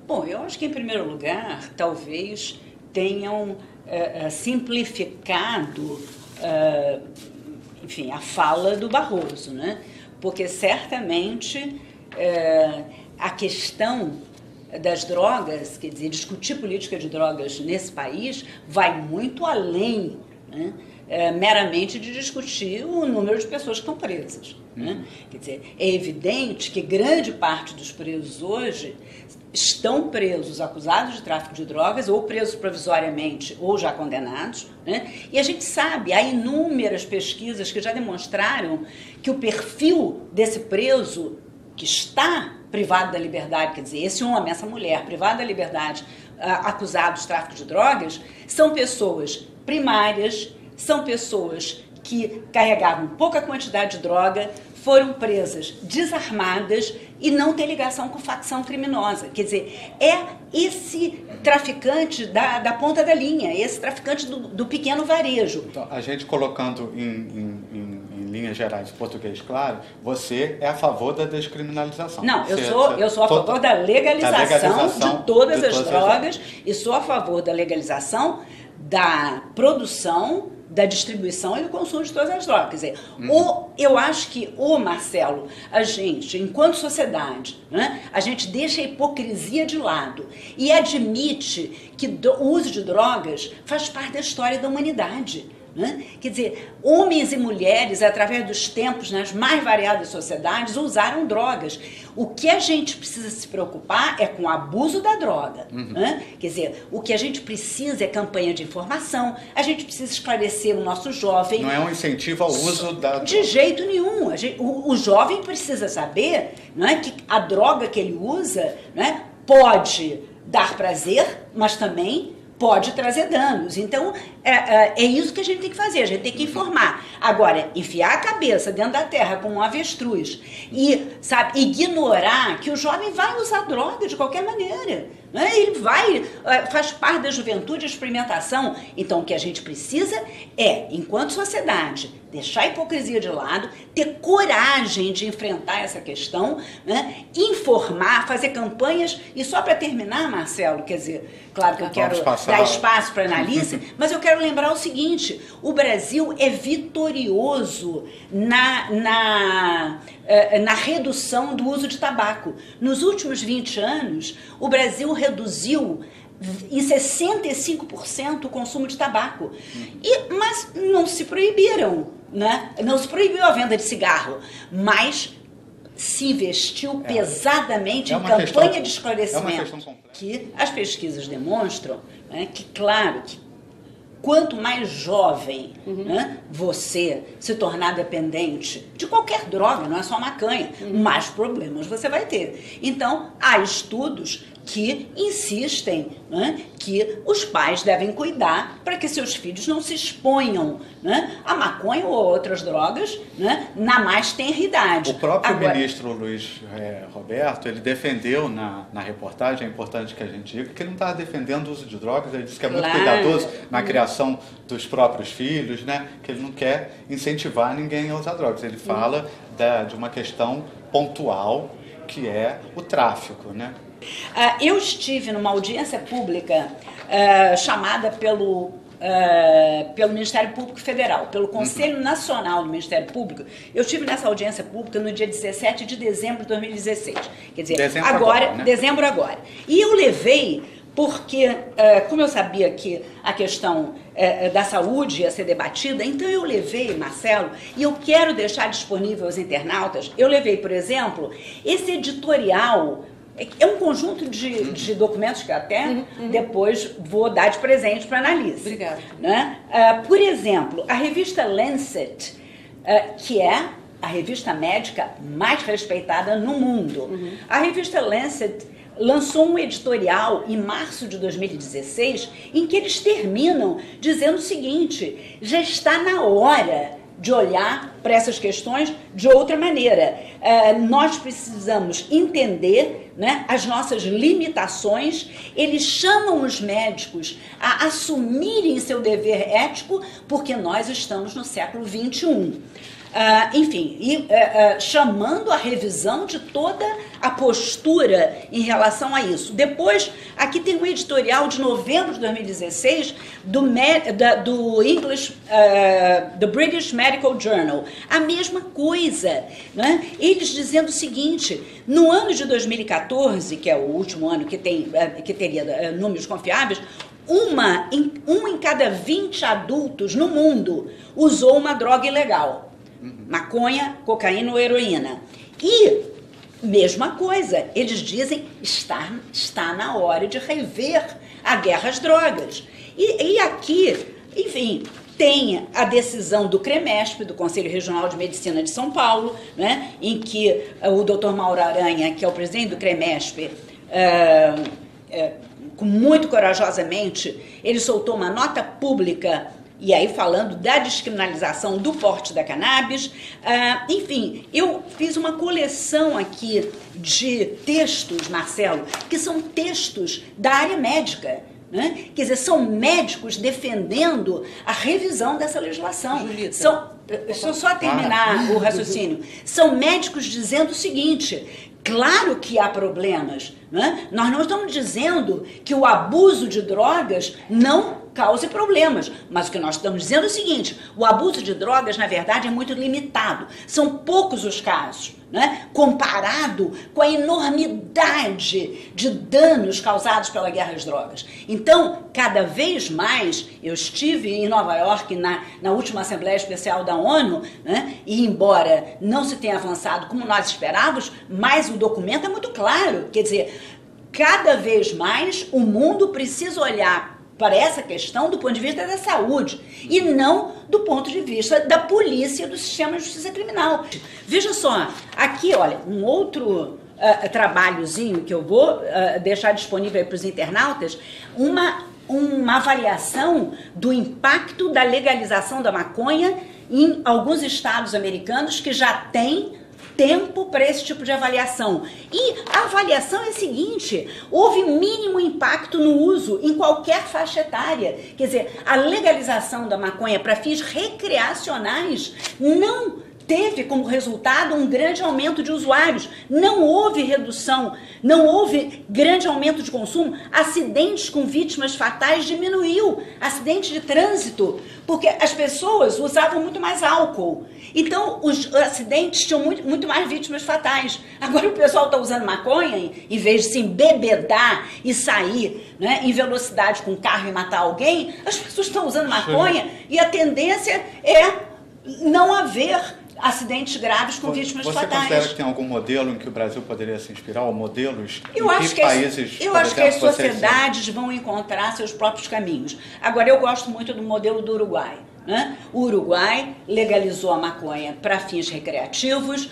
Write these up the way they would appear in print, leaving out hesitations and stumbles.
Bom, eu acho que, em primeiro lugar, talvez tenham simplificado, enfim, a fala do Barroso, né? Porque, certamente, a questão das drogas, quer dizer, discutir política de drogas nesse país vai muito além, né, meramente de discutir o número de pessoas que estão presas. Né? Quer dizer, é evidente que grande parte dos presos hoje estão presos, acusados de tráfico de drogas, ou presos provisoriamente, ou já condenados. Né? E a gente sabe, há inúmeras pesquisas que já demonstraram que o perfil desse preso que está privado da liberdade, quer dizer, esse homem, essa mulher, privado da liberdade, acusado de tráfico de drogas, são pessoas primárias, são pessoas que carregavam pouca quantidade de droga, foram presas desarmadas e não têm ligação com facção criminosa. Quer dizer, é esse traficante da ponta da linha, esse traficante do pequeno varejo. Então, a gente colocando em linhas gerais, em português claro, você é a favor da descriminalização. Não, eu sou a favor da legalização de todas as drogas e sou a favor da legalização da produção, da distribuição e do consumo de todas as drogas. Quer dizer, eu acho que, Marcelo, a gente, enquanto sociedade, né, a gente deixa a hipocrisia de lado e admite que o uso de drogas faz parte da história da humanidade. Né? Quer dizer, homens e mulheres, através dos tempos, nas mais variadas sociedades, usaram drogas. O que a gente precisa se preocupar é com o abuso da droga. Né? Quer dizer, o que a gente precisa é campanha de informação, a gente precisa esclarecer o nosso jovem. Não é um incentivo ao uso da droga. De jeito nenhum. O jovem precisa saber, não é, que a droga que ele usa, não é, pode dar prazer, mas também pode trazer danos. Então, é isso que a gente tem que fazer, a gente tem que informar. Agora, enfiar a cabeça dentro da terra como um avestruz e, sabe, ignorar que o jovem vai usar droga de qualquer maneira. Né? Ele faz parte da juventude, a experimentação. Então, o que a gente precisa é, enquanto sociedade, deixar a hipocrisia de lado, ter coragem de enfrentar essa questão, né? Informar, fazer campanhas. E só para terminar, Marcelo, quer dizer, claro que eu quero dar espaço para análise, mas eu quero lembrar o seguinte: o Brasil é vitorioso na redução do uso de tabaco. Nos últimos 20 anos, o Brasil reduziu em 65% o consumo de tabaco. Mas não se proibiram, né? Não se proibiu a venda de cigarro, mas se investiu pesadamente em campanha de esclarecimento. Que as pesquisas demonstram, né, que, claro, que quanto mais jovem, né, você se tornar dependente de qualquer droga, não é só maconha, mais problemas você vai ter. Então, há estudos que insistem, né, que os pais devem cuidar para que seus filhos não se exponham, né, a maconha ou outras drogas, né, na mais tenra idade. O próprio ministro Luiz Roberto, ele defendeu na reportagem, é importante que a gente diga, que ele não estava defendendo o uso de drogas, ele disse que é muito cuidadoso na criação dos próprios filhos, né, que ele não quer incentivar ninguém a usar drogas. Ele fala de uma questão pontual, que é o tráfico, né? Eu estive numa audiência pública chamada pelo Ministério Público Federal, pelo Conselho Nacional do Ministério Público. Eu estive nessa audiência pública no dia 17 de dezembro de 2016. Quer dizer, dezembro agora. E eu levei, porque, como eu sabia que a questão da saúde ia ser debatida, então eu levei, Marcelo, e eu quero deixar disponível aos internautas, eu levei, por exemplo, esse editorial. É um conjunto de documentos que até depois vou dar de presente para análise. Obrigada. Né? Por exemplo, a revista Lancet, que é a revista médica mais respeitada no mundo. A revista Lancet lançou um editorial em março de 2016 em que eles terminam dizendo o seguinte: já está na hora de olhar para essas questões de outra maneira. Nós precisamos entender, né, as nossas limitações. Eles chamam os médicos a assumirem seu dever ético, porque nós estamos no século XXI. enfim, e chamando a revisão de toda a postura em relação a isso. Depois, aqui tem um editorial de novembro de 2016 do English, do British Medical Journal. A mesma coisa, né? Eles dizendo o seguinte: no ano de 2014, que é o último ano que teria números confiáveis, um em cada 20 adultos no mundo usou uma droga ilegal. Maconha, cocaína ou heroína. E, mesma coisa, eles dizem está na hora de rever a guerra às drogas. E aqui, enfim, tem a decisão do CREMESP, do Conselho Regional de Medicina de São Paulo, né, em que o Dr. Mauro Aranha, que é o presidente do CREMESP, muito corajosamente, ele soltou uma nota pública, e aí falando da descriminalização do porte da cannabis. Enfim, eu fiz uma coleção aqui de textos, Marcelo, que são textos da área médica, né? Quer dizer, são médicos defendendo a revisão dessa legislação. Julita, deixa eu só terminar o raciocínio. São médicos dizendo o seguinte: claro que há problemas, né? Nós não estamos dizendo que o abuso de drogas não cause problemas, mas o que nós estamos dizendo é o seguinte: o abuso de drogas, na verdade, é muito limitado. São poucos os casos, né? Comparado com a enormidade de danos causados pela guerra às drogas. Então, cada vez mais, eu estive em Nova York na última Assembleia Especial da ONU, né? E embora não se tenha avançado como nós esperávamos, mas o documento é muito claro. Quer dizer, cada vez mais o mundo precisa olhar para essa questão do ponto de vista da saúde e não do ponto de vista da polícia, do sistema de justiça criminal. Veja só, aqui, olha, um outro trabalhozinho que eu vou deixar disponível aí para os internautas, uma avaliação do impacto da legalização da maconha em alguns estados americanos que já têm tempo para esse tipo de avaliação. E a avaliação é a seguinte: houve mínimo impacto no uso em qualquer faixa etária. Quer dizer, a legalização da maconha para fins recreacionais não teve como resultado um grande aumento de usuários. Não houve redução, não houve grande aumento de consumo. Acidentes com vítimas fatais diminuiu. Acidentes de trânsito, porque as pessoas usavam muito mais álcool. Então, os acidentes tinham muito mais vítimas fatais. Agora o pessoal está usando maconha, em vez de se embebedar e sair, né, em velocidade com o carro e matar alguém, as pessoas estão usando maconha e a tendência é não haver acidentes graves com vítimas fatais. Você considera que tem algum modelo em que o Brasil poderia se inspirar, ou modelos eu em que países? Eu acho que as sociedades vão encontrar seus próprios caminhos. Agora, eu gosto muito do modelo do Uruguai. Né? O Uruguai legalizou a maconha para fins recreativos,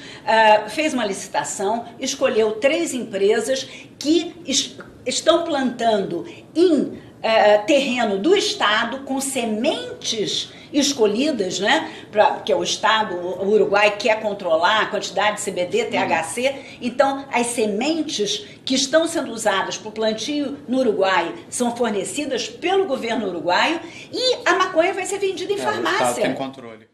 fez uma licitação, escolheu 3 empresas que estão plantando em terreno do Estado com sementes escolhidas, né? Porque o Estado, o Uruguai, quer controlar a quantidade de CBD, THC. Então, as sementes que estão sendo usadas para o plantio no Uruguai são fornecidas pelo governo uruguaio e a maconha vai ser vendida em farmácia. O Estado tem controle.